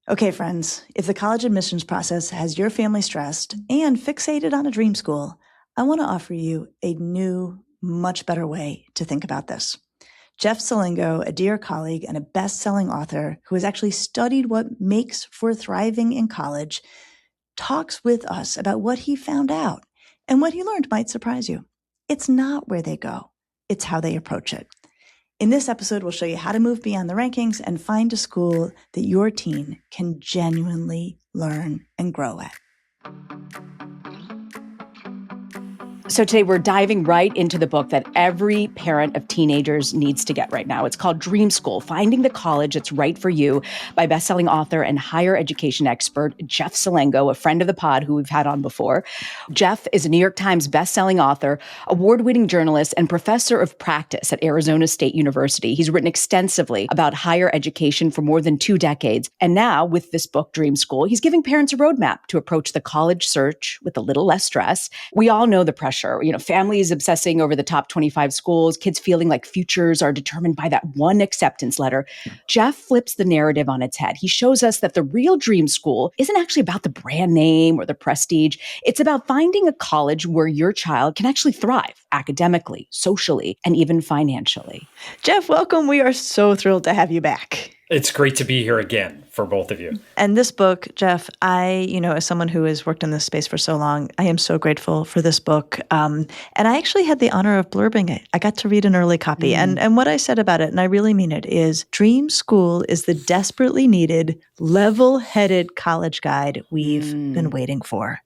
Okay, friends, if the college admissions process has your family stressed and fixated on a dream school, I want to offer you a new, much better way to think about this. Jeff Selingo, a dear colleague and a best-selling author who has actually studied what makes for thriving in college, talks with us about what he found out, and what he learned might surprise you. It's not where they go, it's how they approach it. In this episode, we'll show you how to move beyond the rankings and find a school that your teen can genuinely learn and grow at. So today we're diving right into the book that every parent of teenagers needs to get right now. It's called Dream School, Finding the College That's Right for You by bestselling author and higher education expert Jeff Selingo, a friend of the pod who we've had on before. Jeff is a New York Times bestselling author, award-winning journalist, and professor of practice at Arizona State University. He's written extensively about higher education for more than 2 decades. And now with this book, Dream School, he's giving parents a roadmap to approach the college search with a little less stress. We all know the pressure. Families obsessing over the top 25 schools, kids feeling like futures are determined by that one acceptance letter. Jeff flips the narrative on its head. He shows us that the real dream school isn't actually about the brand name or the prestige. It's about finding a college where your child can actually thrive academically, socially, and even financially. Jeff, welcome. We are so thrilled to have you back. It's great to be here again for both of you. And this book, Jeff, as someone who has worked in this space for so long, I am so grateful for this book. And I actually had the honor of blurbing it. I got to read an early copy. And what I said about it, and I really mean it, is Dream School is the desperately needed, level-headed college guide we've been waiting for.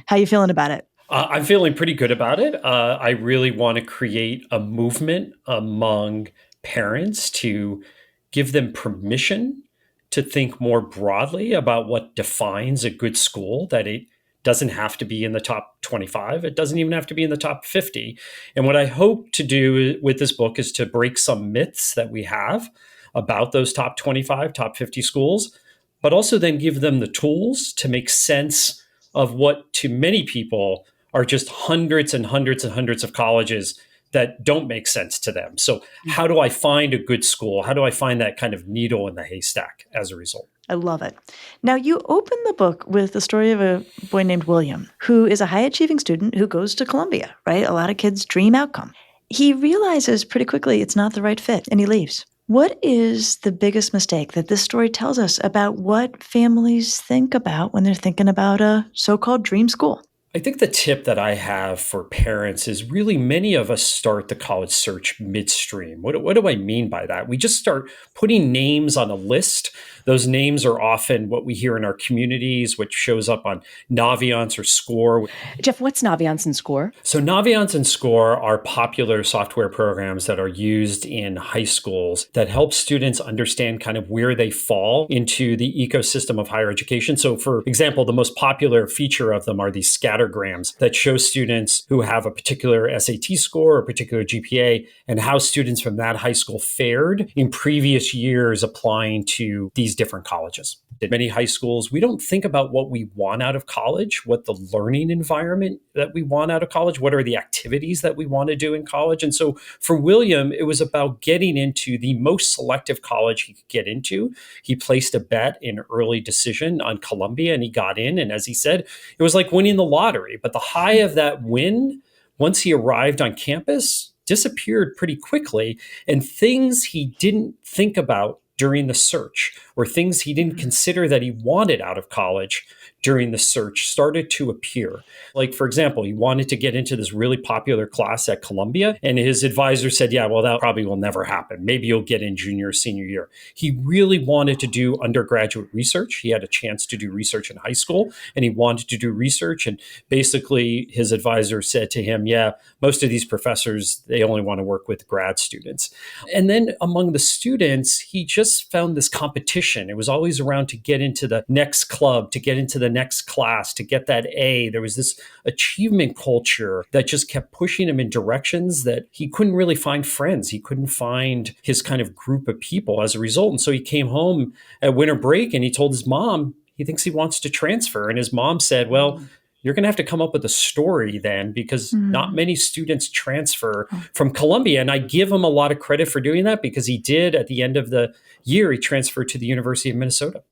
How are you feeling about it? I'm feeling pretty good about it. I really want to create a movement among parents to give them permission to think more broadly about what defines a good school, that it doesn't have to be in the top 25. It doesn't even have to be in the top 50. And what I hope to do with this book is to break some myths that we have about those top 25, top 50 schools, but also then give them the tools to make sense of what to many people are just hundreds and hundreds and hundreds of colleges that don't make sense to them. So how do I find a good school? How do I find that kind of needle in the haystack as a result? I love it. Now, you open the book with the story of a boy named William, who is a high-achieving student who goes to Columbia, right? A lot of kids' dream outcome. He realizes pretty quickly it's not the right fit, and he leaves. What is the biggest mistake that this story tells us about what families think about when they're thinking about a so-called dream school? I think the tip that I have for parents is really many of us start the college search midstream. What do I mean by that? We just start putting names on a list. Those names are often what we hear in our communities, which shows up on Naviance or Score. Jeff, what's Naviance and Score? So Naviance and Score are popular software programs that are used in high schools that help students understand kind of where they fall into the ecosystem of higher education. So for example, the most popular feature of them are these scattergrams that show students who have a particular SAT score or a particular GPA and how students from that high school fared in previous years applying to these different colleges. At many high schools, we don't think about what we want out of college, what the learning environment that we want out of college, what are the activities that we want to do in college. And so for William, it was about getting into the most selective college he could get into. He placed a bet in early decision on Columbia and he got in. And as he said, it was like winning the lottery. But the high of that win, once he arrived on campus, disappeared pretty quickly. And things he didn't think about during the search, or things he didn't consider that he wanted out of college during the search started to appear. Like, for example, he wanted to get into this really popular class at Columbia, and his advisor said, yeah, well, that probably will never happen. Maybe you'll get in junior or senior year. He really wanted to do undergraduate research. He had a chance to do research in high school, and he wanted to do research. And basically, his advisor said to him, yeah, most of these professors, they only want to work with grad students. And then among the students, he just found this competition. It was always around to get into the next club, to get into the next class, to get that A. There was this achievement culture that just kept pushing him in directions that he couldn't really find friends. He couldn't find his kind of group of people as a result. And so he came home at winter break and he told his mom he thinks he wants to transfer. And his mom said, well, you're going to have to come up with a story then, because not many students transfer from Columbia. And I give him a lot of credit for doing that, because he did at the end of the year, he transferred to the University of Minnesota.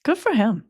Good for him.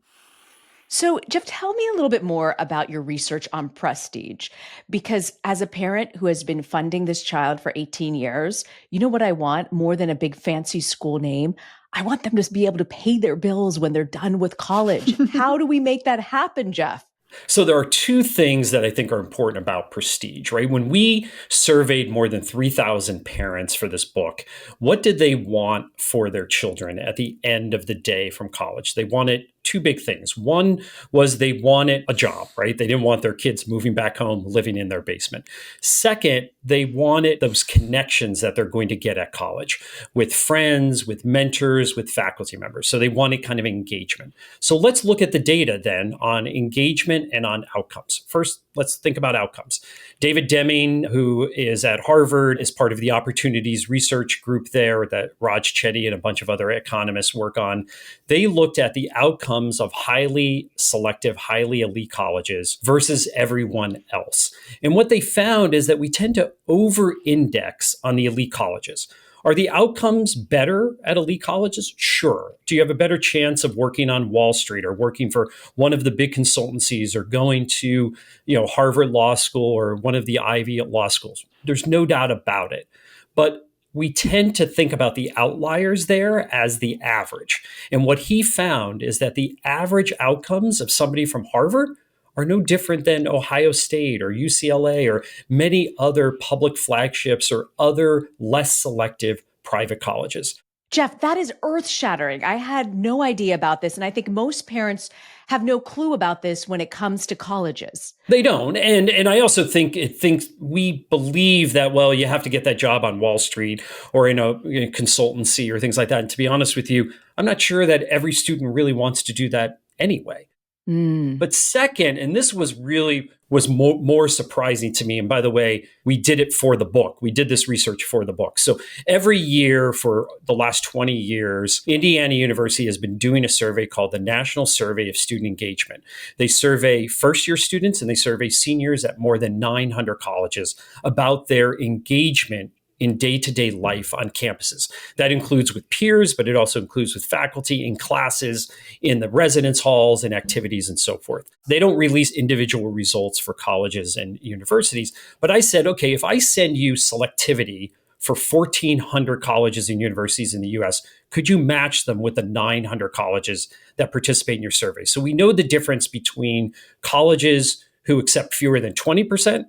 So, Jeff, tell me a little bit more about your research on prestige. Because as a parent who has been funding this child for 18 years, you know what I want more than a big fancy school name? I want them to be able to pay their bills when they're done with college. How do we make that happen, Jeff? So there are two things that I think are important about prestige, right? When we surveyed more than 3,000 parents for this book, what did they want for their children at the end of the day from college? They wanted two big things. One was they wanted a job, right? They didn't want their kids moving back home, living in their basement. Second, they wanted those connections that they're going to get at college with friends, with mentors, with faculty members. So they wanted kind of engagement. So let's look at the data then on engagement and on outcomes. First, let's think about outcomes. David Deming, who is at Harvard, is part of the opportunities research group there that Raj Chetty and a bunch of other economists work on. They looked at the outcomes of highly selective, highly elite colleges versus everyone else. And what they found is that we tend to over-index on the elite colleges. Are the outcomes better at elite colleges? Sure. Do you have a better chance of working on Wall Street or working for one of the big consultancies or going to, Harvard Law School or one of the Ivy law schools? There's no doubt about it. But we tend to think about the outliers there as the average. And what he found is that the average outcomes of somebody from Harvard are no different than Ohio State or UCLA or many other public flagships or other less selective private colleges. Jeff, that is earth-shattering. I had no idea about this, and I think most parents have no clue about this when it comes to colleges. They don't. And I also think we believe that, well, you have to get that job on Wall Street or in a consultancy or things like that. And to be honest with you, I'm not sure that every student really wants to do that anyway. But second, and this was more surprising to me. And by the way, we did it for the book. We did this research for the book. So every year for the last 20 years, Indiana University has been doing a survey called the National Survey of Student Engagement. They survey first-year students and they survey seniors at more than 900 colleges about their engagement in day-to-day life on campuses. That includes with peers, but it also includes with faculty in classes, in the residence halls and activities and so forth. They don't release individual results for colleges and universities, but I said, okay, if I send you selectivity for 1,400 colleges and universities in the US, could you match them with the 900 colleges that participate in your survey? So we know the difference between colleges who accept fewer than 20%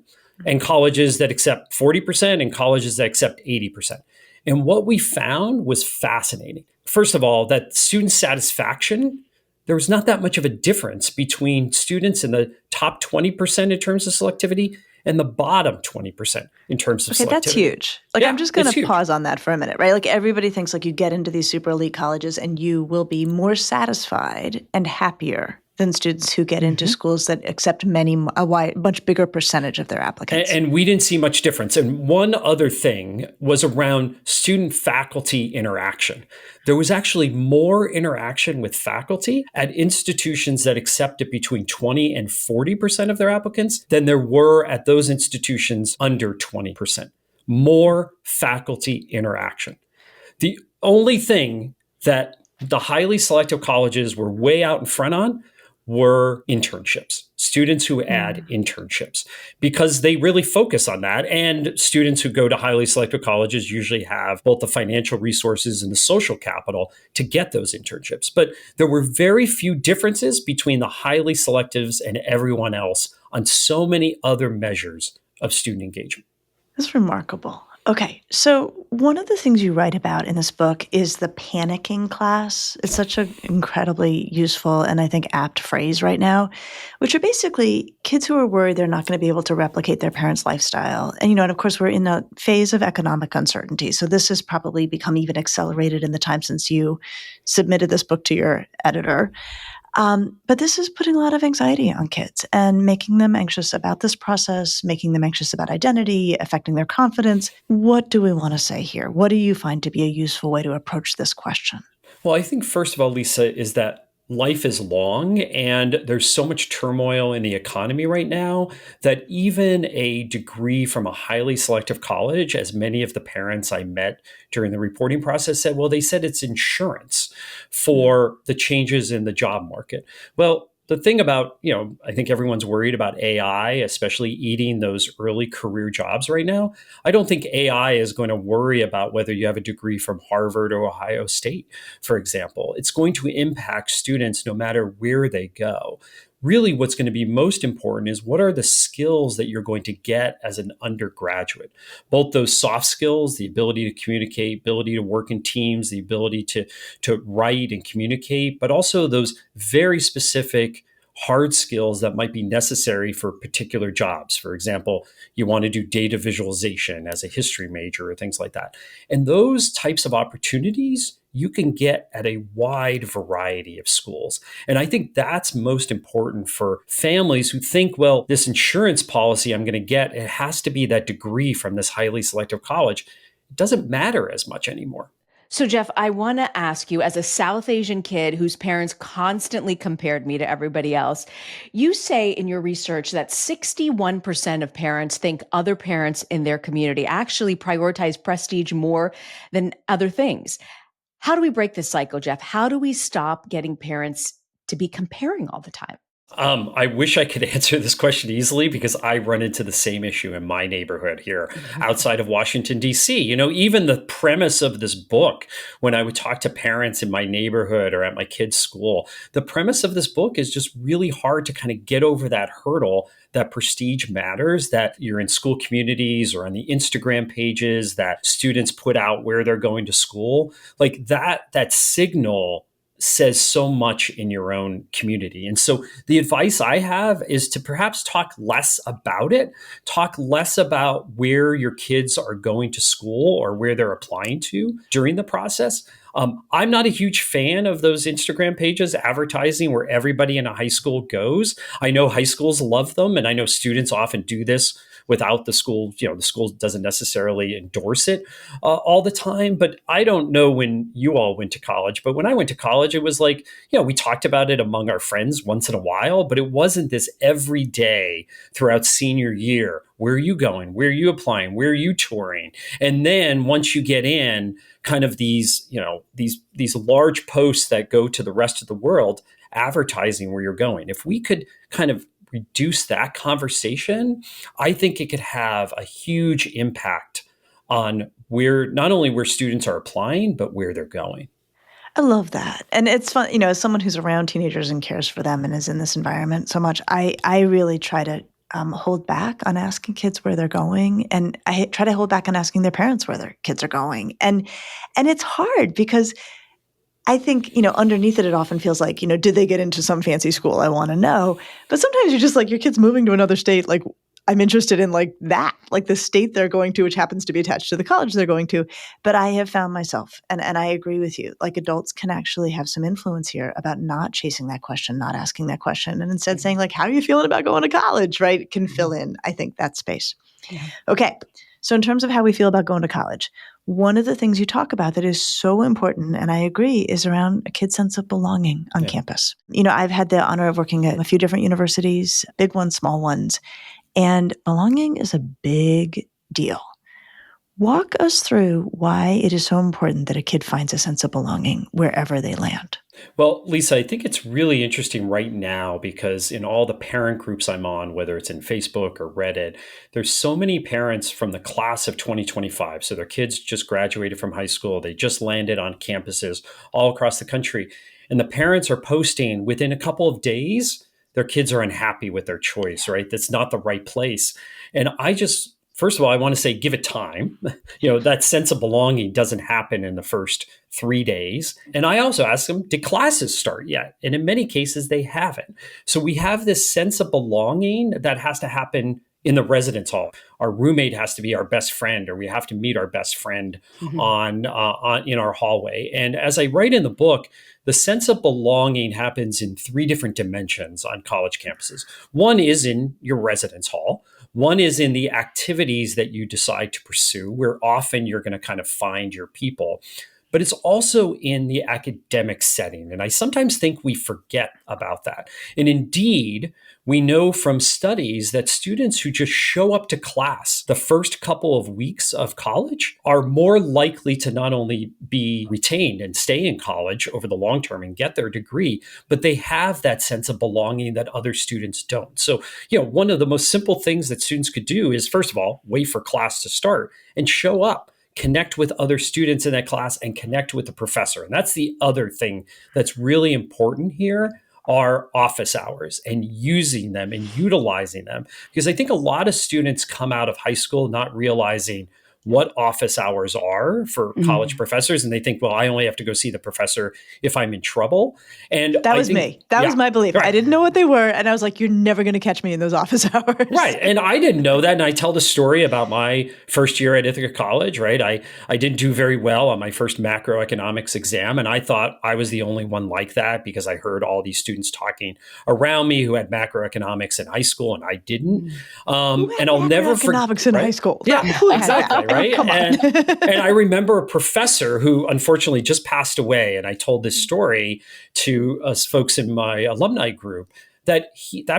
and colleges that accept 40% and colleges that accept 80%. And what we found was fascinating. First of all, that student satisfaction, there was not that much of a difference between students in the top 20% in terms of selectivity and the bottom 20% in terms of selectivity. Okay, that's huge. I'm just going to pause on that for a minute, right? Like everybody thinks like you get into these super elite colleges and you will be more satisfied and happier than students who get into schools that accept much bigger percentage of their applicants. And we didn't see much difference. And one other thing was around student-faculty interaction. There was actually more interaction with faculty at institutions that accepted between 20 and 40% of their applicants than there were at those institutions under 20%. More faculty interaction. The only thing that the highly selective colleges were way out in front on were internships, students who add internships, because they really focus on that. And students who go to highly selective colleges usually have both the financial resources and the social capital to get those internships. But there were very few differences between the highly selectives and everyone else on so many other measures of student engagement. That's remarkable. Okay, so one of the things you write about in this book is the panicking class. It's such an incredibly useful and I think apt phrase right now, which are basically kids who are worried they're not going to be able to replicate their parents' lifestyle. And, and of course, we're in a phase of economic uncertainty. So this has probably become even accelerated in the time since you submitted this book to your editor. But this is putting a lot of anxiety on kids and making them anxious about this process, making them anxious about identity, affecting their confidence. What do we want to say here? What do you find to be a useful way to approach this question? Well, I think first of all, Lisa, is that life is long and there's so much turmoil in the economy right now that even a degree from a highly selective college, as many of the parents I met during the reporting process said, well, they said it's insurance for the changes in the job market. Well, the thing about, I think everyone's worried about AI, especially eating those early career jobs right now. I don't think AI is going to worry about whether you have a degree from Harvard or Ohio State, for example. It's going to impact students no matter where they go. Really, what's going to be most important is what are the skills that you're going to get as an undergraduate? Both those soft skills, the ability to communicate, ability to work in teams, the ability to write and communicate, but also those very specific hard skills that might be necessary for particular jobs. For example, you want to do data visualization as a history major or things like that. And those types of opportunities you can get at a wide variety of schools. And I think that's most important for families who think, well, this insurance policy I'm going to get, it has to be that degree from this highly selective college. It doesn't matter as much anymore. So, Jeff, I want to ask you, as a South Asian kid whose parents constantly compared me to everybody else, you say in your research that 61% of parents think other parents in their community actually prioritize prestige more than other things. How do we break this cycle, Jeff? How do we stop getting parents to be comparing all the time? I wish I could answer this question easily because I run into the same issue in my neighborhood here outside of Washington, D.C. Even the premise of this book, when I would talk to parents in my neighborhood or at my kids' school, the premise of this book is just really hard to kind of get over that hurdle that prestige matters, that you're in school communities or on the Instagram pages that students put out where they're going to school. Like that signal says so much in your own community. And so the advice I have is to perhaps talk less about it, talk less about where your kids are going to school or where they're applying to during the process. I'm not a huge fan of those Instagram pages advertising where everybody in a high school goes. I know high schools love them, and I know students often do this without the school. The school doesn't necessarily endorse it all the time. But I don't know when you all went to college, but when I went to college, it was like, we talked about it among our friends once in a while, but it wasn't this every day throughout senior year. Where are you going? Where are you applying? Where are you touring? And then once you get in, kind of these large posts that go to the rest of the world advertising where you're going. If we could kind of reduce that conversation, I think it could have a huge impact on not only where students are applying, but where they're going. I love that. And it's fun, as someone who's around teenagers and cares for them and is in this environment so much, I really try to hold back on asking kids where they're going. And I try to hold back on asking their parents where their kids are going. And it's hard because I think, underneath it often feels like, did they get into some fancy school? I want to know. But sometimes you're just like, your kid's moving to another state. Like, I'm interested in like the state they're going to, which happens to be attached to the college they're going to. But I have found myself, and I agree with you, like adults can actually have some influence here about not chasing that question, not asking that question, and instead saying like, how are you feeling about going to college, right? It can fill in, I think, that space. Yeah. Okay. So in terms of how we feel about going to college, one of the things you talk about that is so important, and I agree, is around a kid's sense of belonging on campus. I've had the honor of working at a few different universities, big ones, small ones, and belonging is a big deal. Walk us through why it is so important that a kid finds a sense of belonging wherever they land. Well, Lisa, I think it's really interesting right now because in all the parent groups I'm on, whether it's in Facebook or Reddit, there's so many parents from the class of 2025. So their kids just graduated from high school. They just landed on campuses all across the country. And the parents are posting within a couple of days, their kids are unhappy with their choice, right? That's not the right place. And first of all, I want to say, give it time. That sense of belonging doesn't happen in the first 3 days. And I also ask them, did classes start yet? And in many cases, they haven't. So we have this sense of belonging that has to happen in the residence hall. Our roommate has to be our best friend, or we have to meet our best friend on in our hallway. And as I write in the book, the sense of belonging happens in 3 different dimensions on college campuses. One is in your residence hall. One is in the activities that you decide to pursue, where often you're going to kind of find your people. but it's also in the academic setting. And I sometimes think we forget about that. And indeed, we know from studies that students who just show up to class the first couple of weeks of college are more likely to not only be retained and stay in college over the long term and get their degree, but they have that sense of belonging that other students don't. So, one of the most simple things that students could do is, first of all, wait for class to start and show up. Connect with other students in that class and connect with the professor. And that's the other thing that's really important here are office hours and using them and utilizing them. Because I think a lot of students come out of high school not realizing what office hours are for college professors. And they think, well, I only have to go see the professor if I'm in trouble. And that was me. That was my belief. Right. I didn't know what they were. And I was like, you're never going to catch me in those office hours. Right. And I didn't know that. And I tell the story about my first year at Ithaca College, right? I didn't do very well on my first macroeconomics exam. And I thought I was the only one like that because I heard all these students talking around me who had macroeconomics in high school and I didn't. And I'll never forget. Macroeconomics in high school. Yeah, exactly. Right. And I remember a professor who unfortunately just passed away. And I told this story to us folks in my alumni group that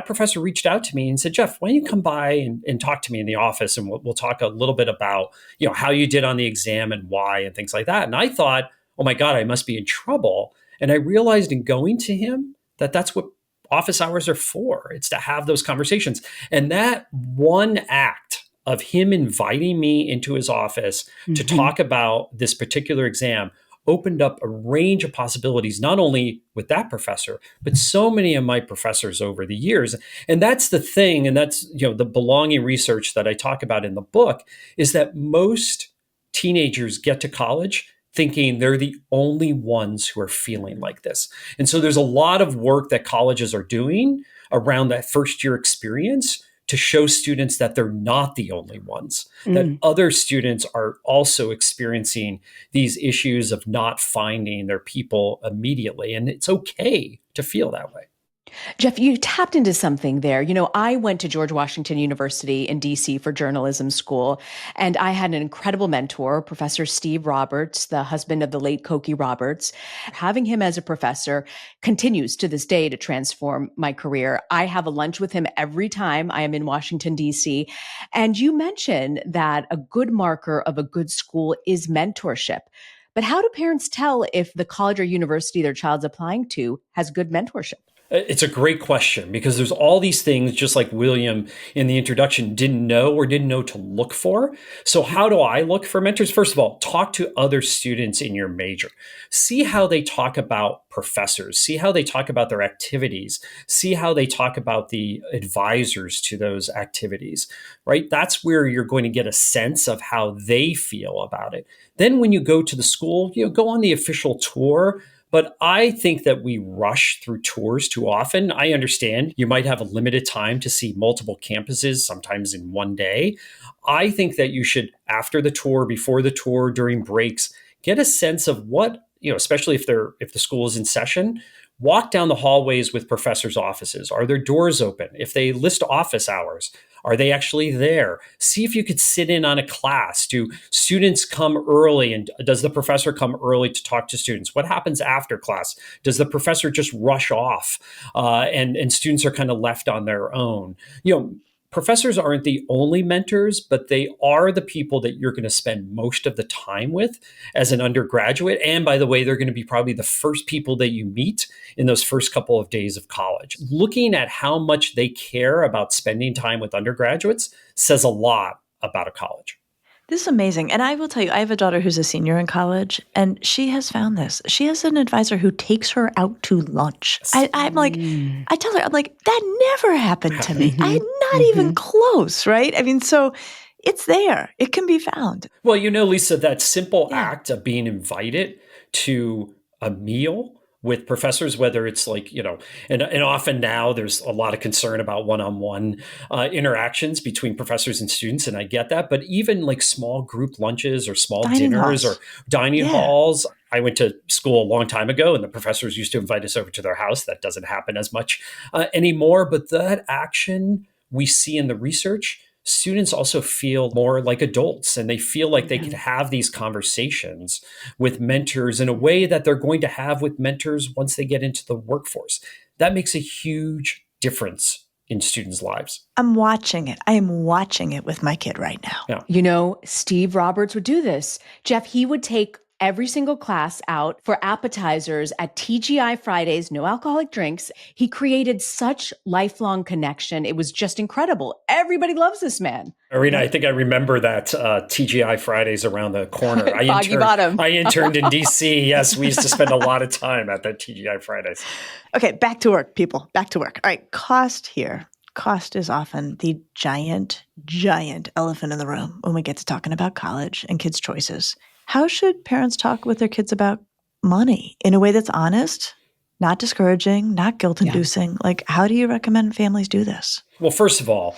professor reached out to me and said, Jeff, why don't you come by and talk to me in the office and we'll talk a little bit about, how you did on the exam and why and things like that. And I thought, oh my God, I must be in trouble. And I realized in going to him that that's what office hours are for. It's to have those conversations. And that one act of him inviting me into his office to talk about this particular exam opened up a range of possibilities, not only with that professor, but so many of my professors over the years. And that's the thing. And that's, the belonging research that I talk about in the book is that most teenagers get to college thinking they're the only ones who are feeling like this. And so there's a lot of work that colleges are doing around that first year experience to show students that they're not the only ones, that other students are also experiencing these issues of not finding their people immediately. And it's okay to feel that way. Jeff, you tapped into something there. I went to George Washington University in DC for journalism school, and I had an incredible mentor, Professor Steve Roberts, the husband of the late Cokie Roberts. Having him as a professor continues to this day to transform my career. I have a lunch with him every time I am in Washington, DC. And you mentioned that a good marker of a good school is mentorship. But how do parents tell if the college or university their child's applying to has good mentorship? It's a great question because there's all these things, just like William in the introduction didn't know to look for. So how do I look for mentors? First of all, talk to other students in your major. See how they talk about professors. See how they talk about their activities. See how they talk about the advisors to those activities, right? That's where you're going to get a sense of how they feel about it. Then when you go to the school, go on the official tour. But I think that we rush through tours too often. I understand you might have a limited time to see multiple campuses, sometimes in one day. I think that you should, after the tour, before the tour, during breaks, get a sense of what, especially if the school is in session, walk down the hallways with professors' offices. Are their doors open? If they list office hours, are they actually there? See if you could sit in on a class. Do students come early? And does the professor come early to talk to students? What happens after class? Does the professor just rush off and students are kind of left on their own? Professors aren't the only mentors, but they are the people that you're going to spend most of the time with as an undergraduate. And by the way, they're going to be probably the first people that you meet in those first couple of days of college. Looking at how much they care about spending time with undergraduates says a lot about a college. This is amazing. And I will tell you, I have a daughter who's a senior in college, and she has found this. She has an advisor who takes her out to lunch. I'm like, I tell her, I'm like, that never happened to me. I'm not even close, right? I mean, so it's there. It can be found. Well, Lisa, that simple act of being invited to a meal with professors, whether it's like, and often now there's a lot of concern about one-on-one interactions between professors and students. And I get that. But even like small group lunches or small dinners or dining halls. I went to school a long time ago and the professors used to invite us over to their house. That doesn't happen as much anymore. But that action we see in the research students also feel more like adults, and they feel like they could have these conversations with mentors in a way that they're going to have with mentors once they get into the workforce. That makes a huge difference in students' lives. I'm watching it. I am watching it with my kid right now. Yeah. You know, Steve Roberts would do this. Jeff, he would take every single class out for appetizers at TGI Fridays, no alcoholic drinks. He created such lifelong connection. It was just incredible. Everybody loves this man. Reena, I think I remember that TGI Fridays around the corner. Foggy Bottom. I interned in DC. Yes, we used to spend a lot of time at that TGI Fridays. Okay, back to work, people. Back to work. All right, cost here. Cost is often the giant, giant elephant in the room when we get to talking about college and kids' choices. How should parents talk with their kids about money in a way that's honest, not discouraging, not guilt-inducing? Yeah. Like, how do you recommend families do this? Well, first of all,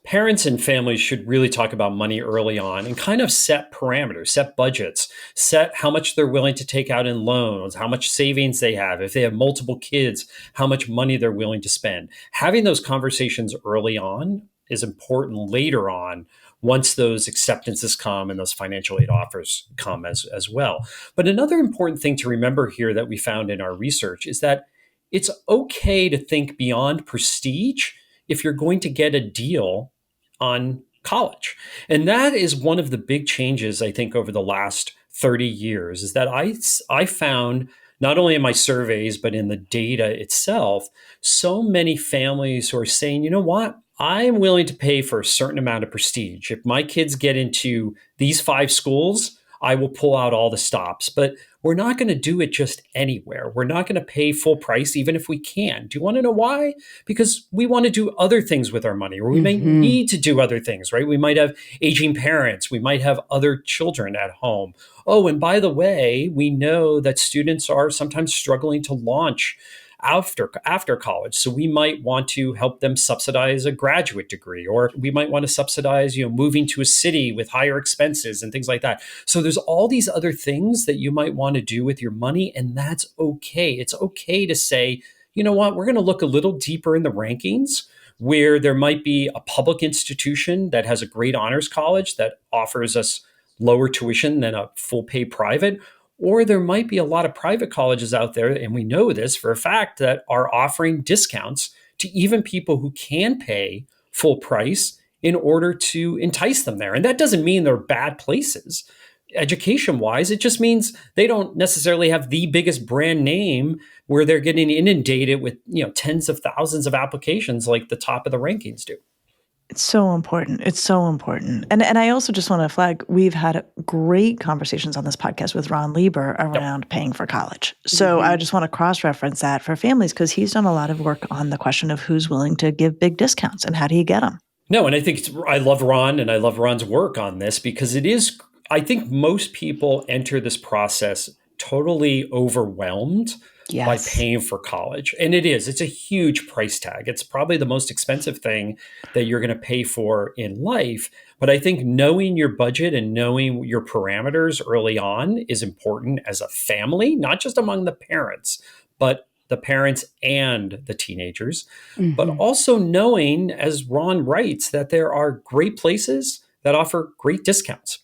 parents and families should really talk about money early on and kind of set parameters, set budgets, set how much they're willing to take out in loans, how much savings they have. If they have multiple kids, how much money they're willing to spend. Having those conversations early on is important later on, once those acceptances come and those financial aid offers come as well. But another important thing to remember here that we found in our research is that it's okay to think beyond prestige if you're going to get a deal on college. And that is one of the big changes, I think, over the last 30 years, is that I found, not only in my surveys, but in the data itself, so many families who are saying, you know what? I'm willing to pay for a certain amount of prestige. If my kids get into these 5 schools, I will pull out all the stops. But we're not going to do it just anywhere. We're not going to pay full price, even if we can. Do you want to know why? Because we want to do other things with our money, or we may need to do other things, right? We might have aging parents. We might have other children at home. Oh, and by the way, we know that students are sometimes struggling to launch after college. So we might want to help them subsidize a graduate degree, or we might want to subsidize, moving to a city with higher expenses and things like that. So there's all these other things that you might want to do with your money, and that's okay. It's okay to say, you know what, we're going to look a little deeper in the rankings, where there might be a public institution that has a great honors college that offers us lower tuition than a full pay private. Or there might be a lot of private colleges out there, and we know this for a fact, that are offering discounts to even people who can pay full price in order to entice them there. And that doesn't mean they're bad places. Education-wise, it just means they don't necessarily have the biggest brand name where they're getting inundated with, tens of thousands of applications like the top of the rankings do. It's so important. It's so important. And I also just want to flag, we've had great conversations on this podcast with Ron Lieber around paying for college. So I just want to cross-reference that for families, because he's done a lot of work on the question of who's willing to give big discounts and how do you get them. No, and I think I love Ron, and I love Ron's work on this, because I think most people enter this process totally overwhelmed by paying for college. And it's a huge price tag. It's probably the most expensive thing that you're going to pay for in life. But I think knowing your budget and knowing your parameters early on is important as a family, not just among the parents, but the parents and the teenagers, but also knowing, as Ron writes, that there are great places that offer great discounts.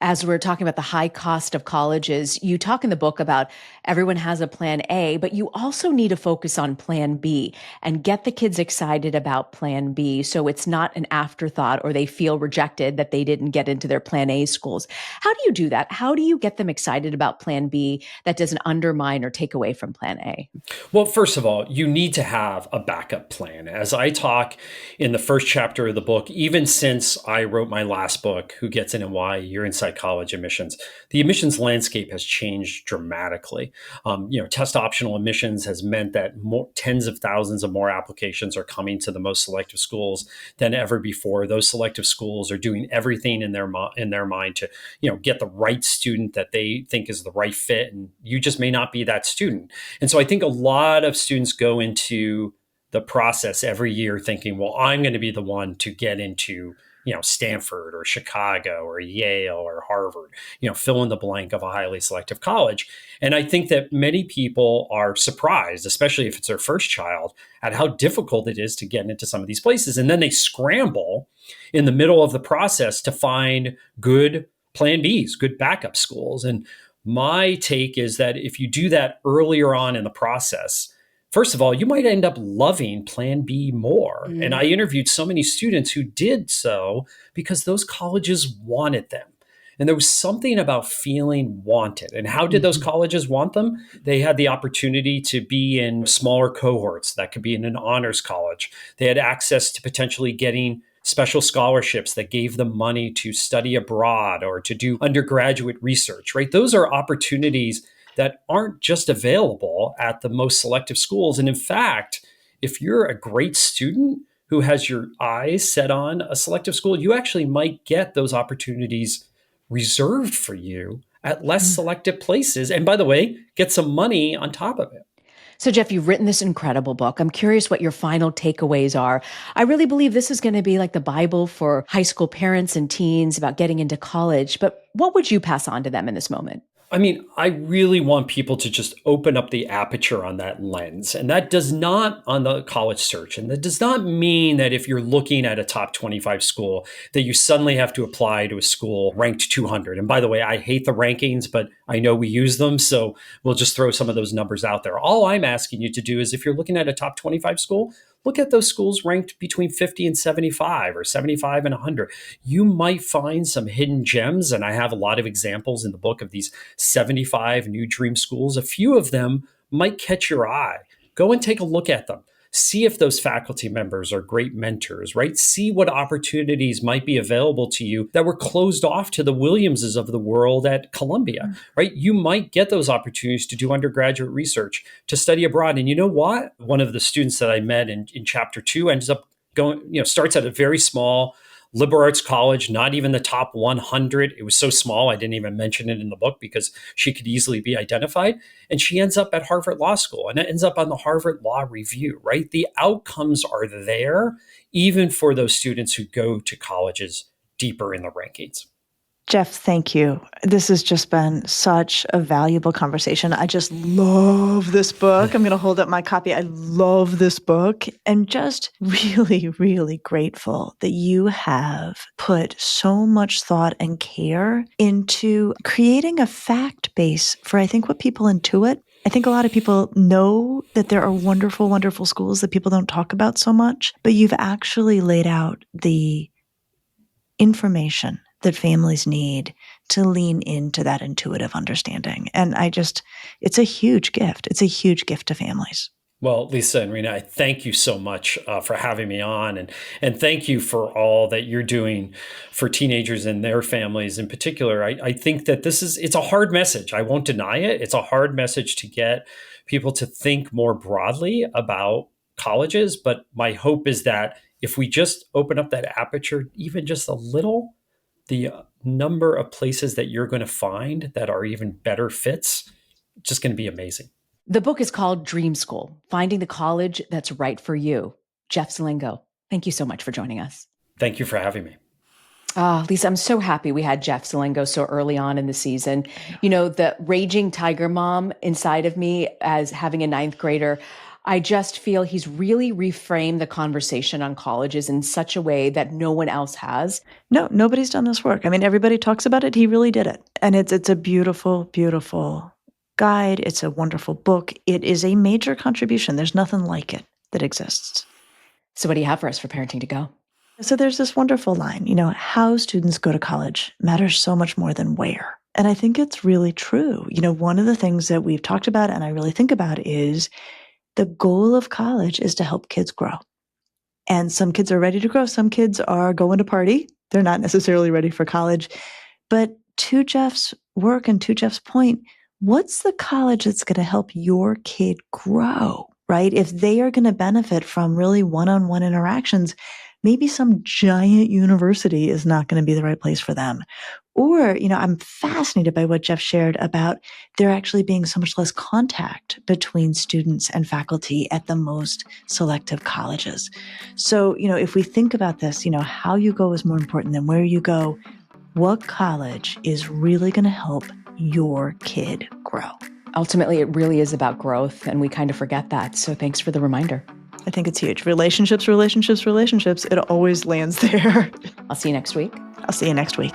As we're talking about the high cost of colleges, you talk in the book about everyone has a plan A, but you also need to focus on plan B and get the kids excited about plan B, so it's not an afterthought or they feel rejected that they didn't get into their plan A schools. How do you do that? How do you get them excited about plan B that doesn't undermine or take away from plan A? Well, first of all, you need to have a backup plan. As I talk in the first chapter of the book, even since I wrote my last book, Who Gets In and Why, You're Inside College Admissions, the admissions landscape has changed dramatically. Test optional admissions has meant that tens of thousands of more applications are coming to the most selective schools than ever before. Those selective schools are doing everything in their mind to, get the right student that they think is the right fit, and you just may not be that student. And so I think a lot of students go into the process every year thinking, well, I'm going to be the one to get into Stanford or Chicago or Yale or Harvard, fill in the blank of a highly selective college. And I think that many people are surprised, especially if it's their first child, at how difficult it is to get into some of these places. And then they scramble in the middle of the process to find good plan Bs, good backup schools. And my take is that if you do that earlier on in the process, first of all, you might end up loving Plan B more. And I interviewed so many students who did so because those colleges wanted them. And there was something about feeling wanted. And how did those colleges want them? They had the opportunity to be in smaller cohorts. That could be in an honors college. They had access to potentially getting special scholarships that gave them money to study abroad or to do undergraduate research, right? Those are opportunities that aren't just available at the most selective schools. And in fact, if you're a great student who has your eyes set on a selective school, you actually might get those opportunities reserved for you at less selective places. And by the way, get some money on top of it. So, Jeff, you've written this incredible book. I'm curious what your final takeaways are. I really believe this is going to be like the Bible for high school parents and teens about getting into college. But what would you pass on to them in this moment? I mean, I really want people to just open up the aperture on that lens. And that does not, on the college search, and that does not mean that if you're looking at a top 25 school, that you suddenly have to apply to a school ranked 200. And by the way, I hate the rankings, but I know we use them. So we'll just throw some of those numbers out there. All I'm asking you to do is if you're looking at a top 25 school, look at those schools ranked between 50 and 75 or 75 and 100. You might find some hidden gems. And I have a lot of examples in the book of these 75 new dream schools. A few of them might catch your eye. Go and take a look at them. See if those faculty members are great mentors, right? See what opportunities might be available to you that were closed off to the Williamses of the world at Columbia, right? You might get those opportunities to do undergraduate research, to study abroad. And you know what? One of the students that I met in chapter 2 ends up going, starts at a very small liberal arts college, not even the top 100. It was so small, I didn't even mention it in the book because she could easily be identified. And she ends up at Harvard Law School and it ends up on the Harvard Law Review, right? The outcomes are there, even for those students who go to colleges deeper in the rankings. Jeff, thank you. This has just been such a valuable conversation. I just love this book. I'm going to hold up my copy. I love this book and just really, really grateful that you have put so much thought and care into creating a fact base for, I think, what people intuit. I think a lot of people know that there are wonderful, wonderful schools that people don't talk about so much, but you've actually laid out the information that families need to lean into that intuitive understanding. And it's a huge gift. It's a huge gift to families. Well, Lisa and Reena, I thank you so much for having me on. And thank you for all that you're doing for teenagers and their families in particular. I think that it's a hard message. I won't deny it. It's a hard message to get people to think more broadly about colleges. But my hope is that if we just open up that aperture, even just a little, the number of places that you're going to find that are even better fits, just going to be amazing. The book is called Dream School, Finding the College That's Right for You. Jeff Selingo, thank you so much for joining us. Thank you for having me. Lisa, I'm so happy we had Jeff Selingo so early on in the season. You know, the raging tiger mom inside of me as having a ninth grader, I just feel he's really reframed the conversation on colleges in such a way that no one else has. No, nobody's done this work. I mean, everybody talks about it. He really did it. And it's a beautiful, beautiful guide. It's a wonderful book. It is a major contribution. There's nothing like it that exists. So what do you have for us for Parenting to Go? So there's this wonderful line, how students go to college matters so much more than where. And I think it's really true. One of the things that we've talked about and I really think about is the goal of college is to help kids grow. And some kids are ready to grow. Some kids are going to party. They're not necessarily ready for college. But to Jeff's work and to Jeff's point, what's the college that's going to help your kid grow, right? If they are going to benefit from really one-on-one interactions, maybe some giant university is not going to be the right place for them. Or, I'm fascinated by what Jeff shared about there actually being so much less contact between students and faculty at the most selective colleges. So, if we think about this, how you go is more important than where you go. What college is really going to help your kid grow? Ultimately, it really is about growth, and we kind of forget that. So thanks for the reminder. I think it's huge. Relationships, relationships, relationships. It always lands there. I'll see you next week. I'll see you next week.